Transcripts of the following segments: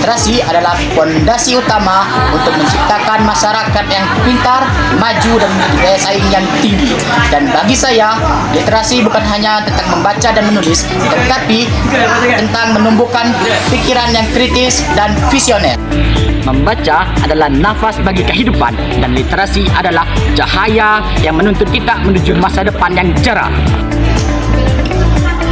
Literasi adalah fondasi utama untuk menciptakan masyarakat yang pintar, maju dan memiliki daya saing yang tinggi. Dan bagi saya, literasi bukan hanya tentang membaca dan menulis, tetapi tentang menumbuhkan pikiran yang kritis dan visioner. Membaca adalah nafas bagi kehidupan dan literasi adalah cahaya yang menuntun kita menuju masa depan yang cerah.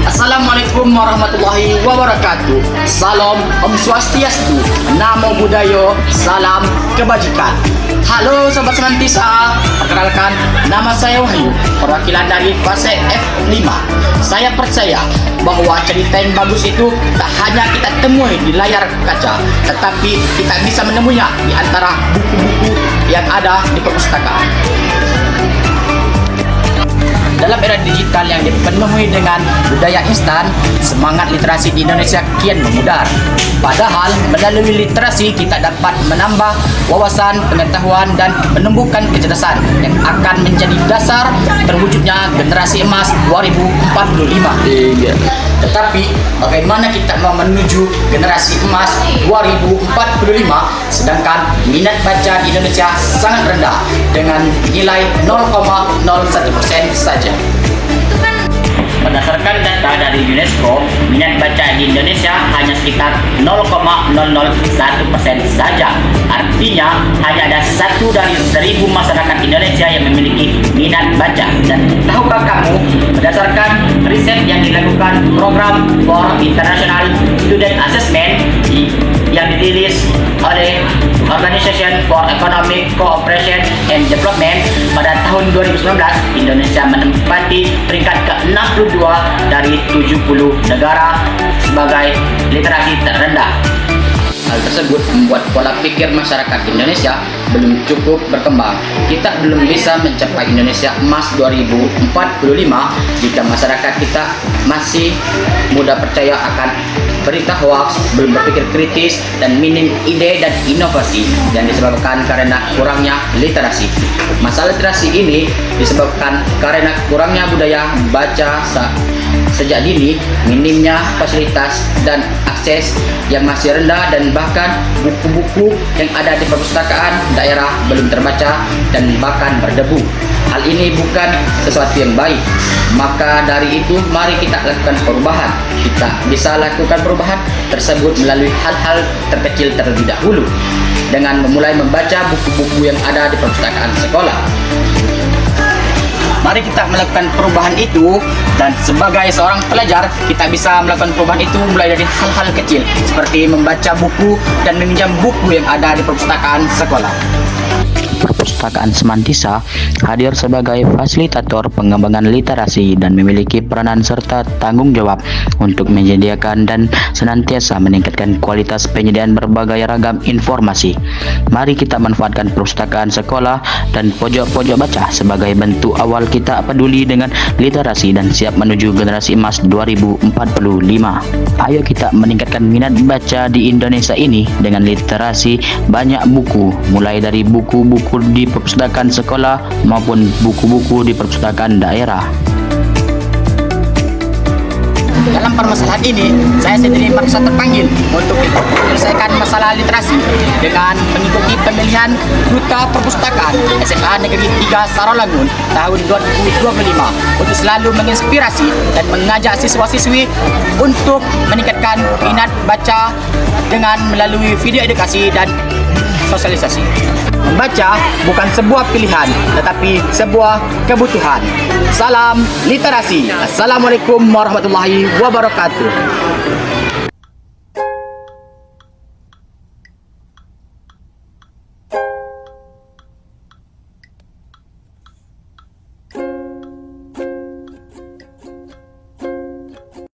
Assalamualaikum warahmatullahi wabarakatuh. Salam Om Swastiastu, Namo Buddhaya, salam kebajikan. Halo Sobat Senantiasa, perkenalkan nama saya Wahyu, perwakilan dari fase F5. Saya percaya bahwa cerita yang bagus itu tak hanya kita temui di layar kaca, tetapi kita bisa menemuinya di antara buku-buku yang ada di perpustakaan. Dalam era digital yang dipenuhi dengan budaya instan, semangat literasi di Indonesia kian memudar. Padahal melalui literasi kita dapat menambah wawasan, pengetahuan dan menumbuhkan kecerdasan yang akan menjadi dasar terwujudnya generasi emas 2045. Tetapi bagaimana kita mau menuju generasi emas 2045 sedangkan minat baca di Indonesia sangat rendah dengan nilai 0,01% saja. Berdasarkan data dari UNESCO, minat baca di Indonesia hanya sekitar 0,001% saja. Artinya, hanya ada 1 dari 1.000 masyarakat Indonesia yang memiliki minat baca. Dan tahukah kamu, berdasarkan riset yang dilakukan Program for International Student Assessment yang dirilis oleh Organization for Economic Cooperation and Development pada tahun 2019, Indonesia menempati peringkat ke-62 dari 70 negara sebagai literasi terendah. Hal tersebut membuat pola pikir masyarakat Indonesia belum cukup berkembang. Kita belum bisa mencapai Indonesia emas 2045 jika masyarakat kita masih mudah percaya akan berita hoax, belum berpikir kritis, dan minim ide dan inovasi yang disebabkan karena kurangnya literasi. Masalah literasi ini disebabkan karena kurangnya budaya baca sejak dini, minimnya fasilitas dan akses yang masih rendah, dan bahkan buku-buku yang ada di perpustakaan daerah belum terbaca dan bahkan berdebu. Hal ini bukan sesuatu yang baik. Maka dari itu, mari kita lakukan perubahan. Kita bisa lakukan perubahan tersebut melalui hal-hal terkecil terlebih dahulu, dengan memulai membaca buku-buku yang ada di perpustakaan sekolah. Mari kita melakukan perubahan itu, dan sebagai seorang pelajar kita bisa melakukan perubahan itu mulai dari hal-hal kecil seperti membaca buku dan meminjam buku yang ada di perpustakaan sekolah. Perpustakaan Semantisa hadir sebagai fasilitator pengembangan literasi dan memiliki peranan serta tanggung jawab untuk menyediakan dan senantiasa meningkatkan kualitas penyediaan berbagai ragam informasi. Mari kita manfaatkan perpustakaan sekolah dan pojok-pojok baca sebagai bentuk awal kita peduli dengan literasi dan siap menuju generasi emas 2045. Ayo kita meningkatkan minat baca di Indonesia ini dengan literasi banyak buku, mulai dari buku-buku di perpustakaan sekolah maupun buku-buku di perpustakaan daerah. Dalam permasalahan ini, saya sendiri merasa terpanggil untuk menyelesaikan masalah literasi dengan mengikuti pemilihan Duta Perpustakaan SMA Negeri 3 Sarawangun tahun 2025 untuk selalu menginspirasi dan mengajak siswa-siswi untuk meningkatkan minat baca dengan melalui video edukasi dan sosialisasi. Membaca bukan sebuah pilihan, tetapi sebuah kebutuhan. Salam literasi. Assalamualaikum warahmatullahi wabarakatuh.